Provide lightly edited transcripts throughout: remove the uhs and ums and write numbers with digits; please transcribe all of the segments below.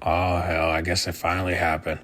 Oh, hell, I guess it finally happened.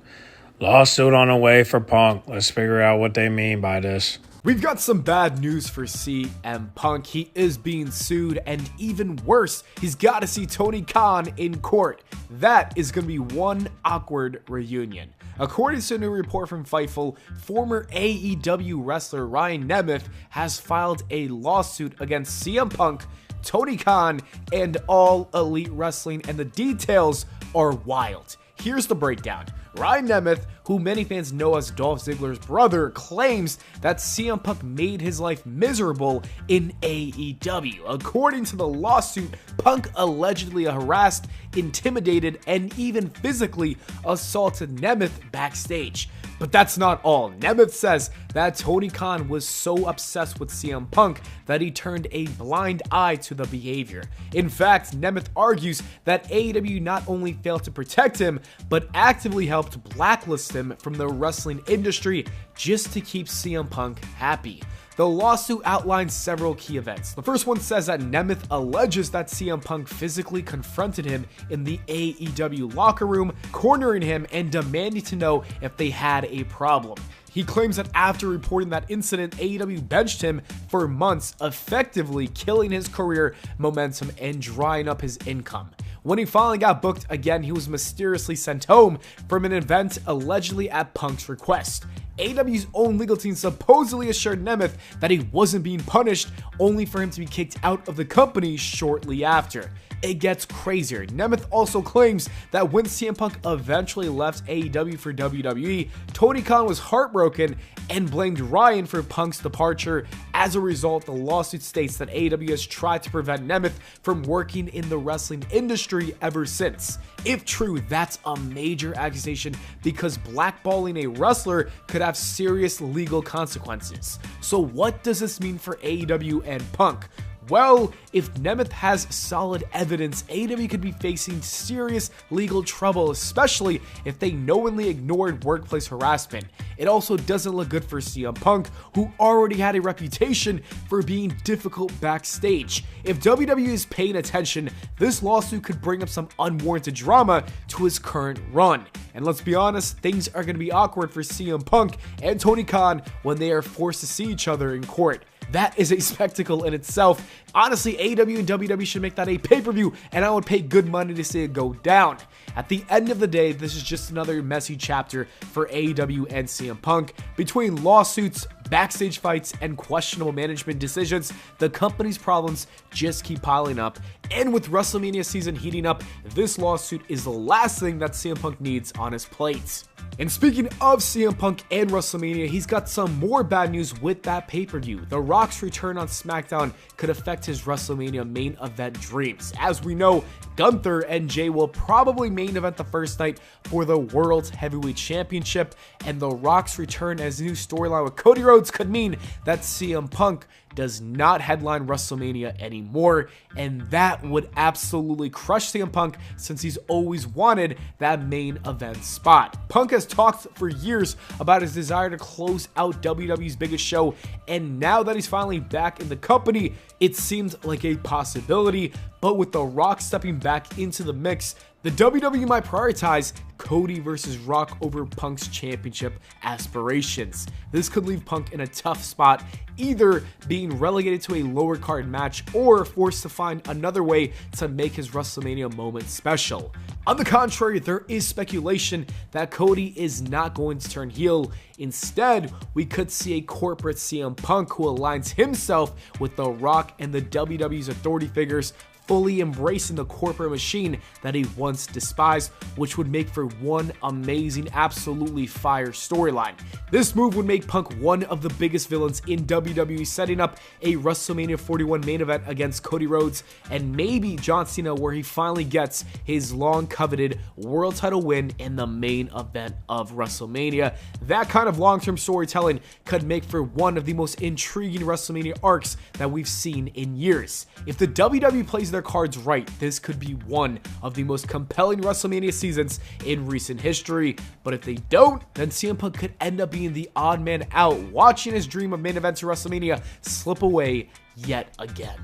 Lawsuit on the way for Punk. Let's figure out what they mean by this. We've got some bad news for CM Punk. He is being sued, and even worse, he's got to see Tony Khan in court. That is going to be one awkward reunion. According to a new report from Fightful, former AEW wrestler Ryan Nemeth has filed a lawsuit against CM Punk, Tony Khan, and All Elite Wrestling, and the details are wild. Here's the breakdown. Ryan Nemeth, who many fans know as Dolph Ziggler's brother, claims that CM Punk made his life miserable in AEW. According to the lawsuit, Punk allegedly harassed, intimidated, and even physically assaulted Nemeth backstage. But that's not all. Nemeth says that Tony Khan was so obsessed with CM Punk that he turned a blind eye to the behavior. In fact, Nemeth argues that AEW not only failed to protect him, but actively helped blacklist him from the wrestling industry just to keep CM Punk happy. The lawsuit outlines several key events. The first one says that Nemeth alleges that CM Punk physically confronted him in the AEW locker room, cornering him and demanding to know if they had a problem. He claims that after reporting that incident, AEW benched him for months, effectively killing his career momentum and drying up his income. When he finally got booked again, he was mysteriously sent home from an event allegedly at Punk's request. AEW's own legal team supposedly assured Nemeth that he wasn't being punished, only for him to be kicked out of the company shortly after. It gets crazier. Nemeth also claims that when CM Punk eventually left AEW for WWE, Tony Khan was heartbroken and blamed Ryan for Punk's departure. As a result, the lawsuit states that AEW has tried to prevent Nemeth from working in the wrestling industry ever since. If true, that's a major accusation because blackballing a wrestler could have serious legal consequences. So what does this mean for AEW and Punk? Well, if Nemeth has solid evidence, AEW could be facing serious legal trouble, especially if they knowingly ignored workplace harassment. It also doesn't look good for CM Punk, who already had a reputation for being difficult backstage. If WWE is paying attention, this lawsuit could bring up some unwarranted drama to his current run. And let's be honest, things are going to be awkward for CM Punk and Tony Khan when they are forced to see each other in court. That is a spectacle in itself. Honestly, AEW and WWE should make that a pay-per-view, and I would pay good money to see it go down. At the end of the day, this is just another messy chapter for AEW and CM Punk. Between lawsuits, backstage fights, and questionable management decisions, the company's problems just keep piling up. And with WrestleMania season heating up, this lawsuit is the last thing that CM Punk needs on his plate. And speaking of CM Punk and WrestleMania, he's got some more bad news with that pay-per-view. The Rock's return on SmackDown could affect his WrestleMania main event dreams. As we know, Gunther and Jay will probably main event the first night for the World Heavyweight Championship, and The Rock's return as a new storyline with Cody Rhodes could mean that CM Punk does not headline WrestleMania anymore, and that would absolutely crush CM Punk since he's always wanted that main event spot. Punk has talked for years about his desire to close out WWE's biggest show, and now that he's finally back in the company, it seems like a possibility, but with The Rock stepping back into the mix, the WWE might prioritize Cody versus Rock over Punk's championship aspirations. This could leave Punk in a tough spot, either being relegated to a lower card match or forced to find another way to make his WrestleMania moment special. On the contrary, there is speculation that Cody is not going to turn heel. Instead, we could see a corporate CM Punk who aligns himself with The Rock and the WWE's authority figures, fully embracing the corporate machine that he once despised, which would make for one amazing, absolutely fire storyline. This move would make Punk one of the biggest villains in WWE, setting up a WrestleMania 41 main event against Cody Rhodes and maybe John Cena, where he finally gets his long-coveted world title win in the main event of WrestleMania. That kind of long-term storytelling could make for one of the most intriguing WrestleMania arcs that we've seen in years. If the WWE plays their cards right, this could be one of the most compelling WrestleMania seasons in recent history. But if they don't, then CM Punk could end up being the odd man out, watching his dream of main events of WrestleMania slip away yet again.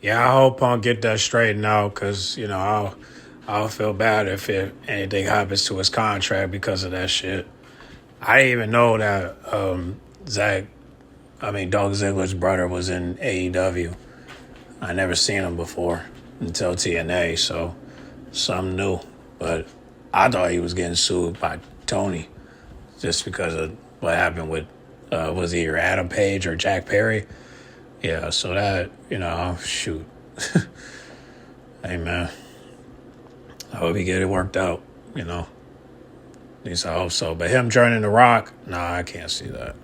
Yeah, I hope Punk get that straightened out because, I'll feel bad if anything happens to his contract because of that shit. I didn't even know that Dolph Ziggler's brother was in AEW. I never seen him before until TNA, so something new. But I thought he was getting sued by Tony just because of what happened with, was he either Adam Page or Jack Perry? Yeah, so that, shoot. Hey, man. I hope he get it worked out, At least I hope so. But him joining The Rock, nah, I can't see that.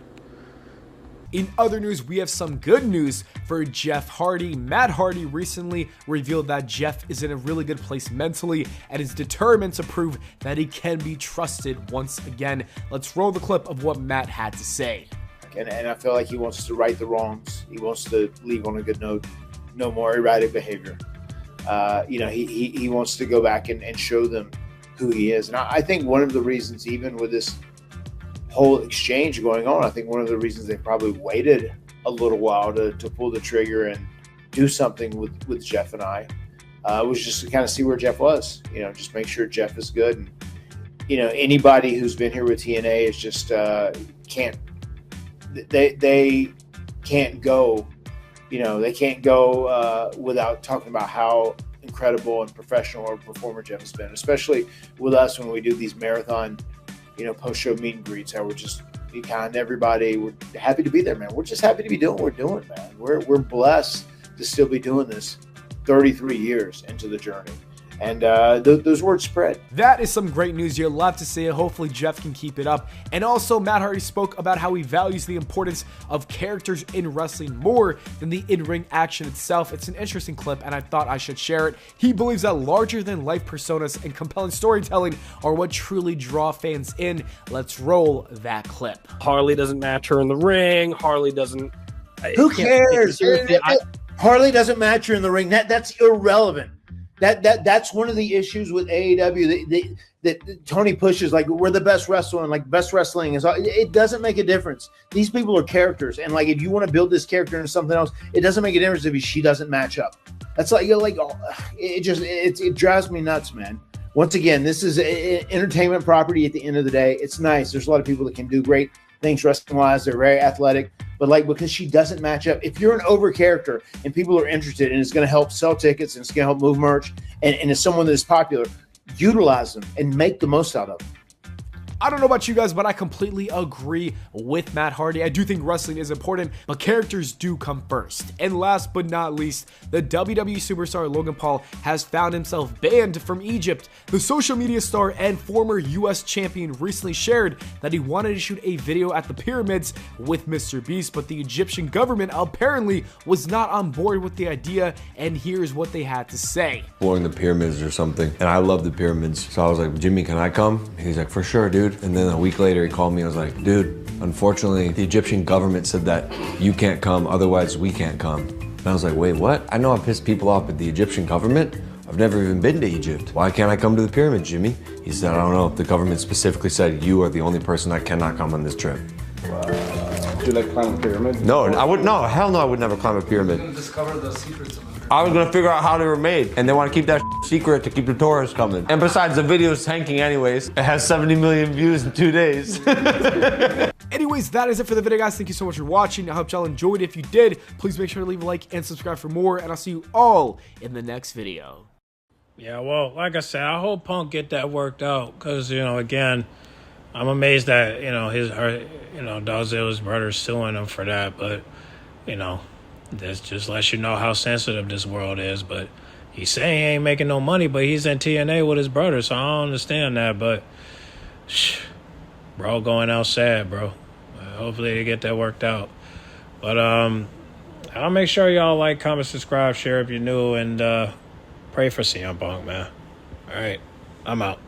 In other news, we have some good news for Jeff Hardy. Matt Hardy recently revealed that Jeff is in a really good place mentally and is determined to prove that he can be trusted once again. Let's roll the clip of what Matt had to say. And I feel like he wants to right the wrongs. He wants to leave on a good note. No more erratic behavior. He wants to go back and show them who he is. And I think one of the reasons, even with this whole exchange going on, I think one of the reasons they probably waited a little while to pull the trigger and do something with Jeff and I was just to kind of see where Jeff was, just make sure Jeff is good. And, anybody who's been here with TNA is just they can't go, they can't go without talking about how incredible and professional a performer Jeff has been, especially with us when we do these marathon post-show meet and greets, how we're just be kind to everybody. We're happy to be there, man. We're just happy to be doing what we're doing, man. We're blessed to still be doing this 33 years into the journey. And those words spread. That is some great news. You'll love to see it. Hopefully Jeff can keep it up. And also Matt Hardy spoke about how he values the importance of characters in wrestling more than the in-ring action itself. It's an interesting clip and I thought I should share it. He believes that larger than life personas and compelling storytelling are what truly draw fans in. Let's roll that clip. Harley doesn't match her in the ring. Harley doesn't. Who cares? Harley doesn't match her in the ring. That's irrelevant. That's one of the issues with AEW that Tony pushes, like we're the best wrestler and like best wrestling is. It doesn't make a difference. These people are characters, and like if you want to build this character into something else, it doesn't make a difference if she doesn't match up. That's like it drives me nuts, man. Once again, this is an entertainment property. At the end of the day, it's nice. There's a lot of people that can do great things wrestling wise. They're very athletic. But like because she doesn't match up, if you're an over character and people are interested and it's going to help sell tickets and it's going to help move merch and it's someone that is popular, utilize them and make the most out of them. I don't know about you guys, but I completely agree with Matt Hardy. I do think wrestling is important, but characters do come first. And last but not least, the WWE superstar Logan Paul has found himself banned from Egypt. The social media star and former US champion recently shared that he wanted to shoot a video at the pyramids with Mr. Beast, but the Egyptian government apparently was not on board with the idea, and here's what they had to say. Exploring the pyramids or something, and I love the pyramids. So I was like, Jimmy, can I come? He's like, for sure, dude. And then a week later, he called me. I was like, dude, unfortunately, the Egyptian government said that you can't come, otherwise we can't come. And I was like, wait, what? I know I pissed people off with the Egyptian government. I've never even been to Egypt. Why can't I come to the pyramids, Jimmy? He said, I don't know. The government specifically said you are the only person that cannot come on this trip. Would you like climb a pyramid? No, I would. No, hell no, I would never climb a pyramid. You're gonna discover the secrets of it. I was gonna figure out how they were made, and they want to keep that secret to keep the tourists coming. And besides, the video's tanking anyways. It has 70 million views in 2 days. Anyways, that is it for the video, guys. Thank you so much for watching. I hope y'all enjoyed it. If you did, please make sure to leave a like and subscribe for more, and I'll see you all in the next video. Yeah, well, like I said, I hope Punk get that worked out because, again, I'm amazed that, Dolph Ziggler's brother's suing him for that, but, this just lets you know how sensitive this world is. But he's saying he ain't making no money, but he's in TNA with his brother, so I don't understand that. But, bro, going out sad, bro. Hopefully they get that worked out. But I'll make sure y'all like, comment, subscribe, share if you're new, and pray for CM Punk, man. All right, I'm out.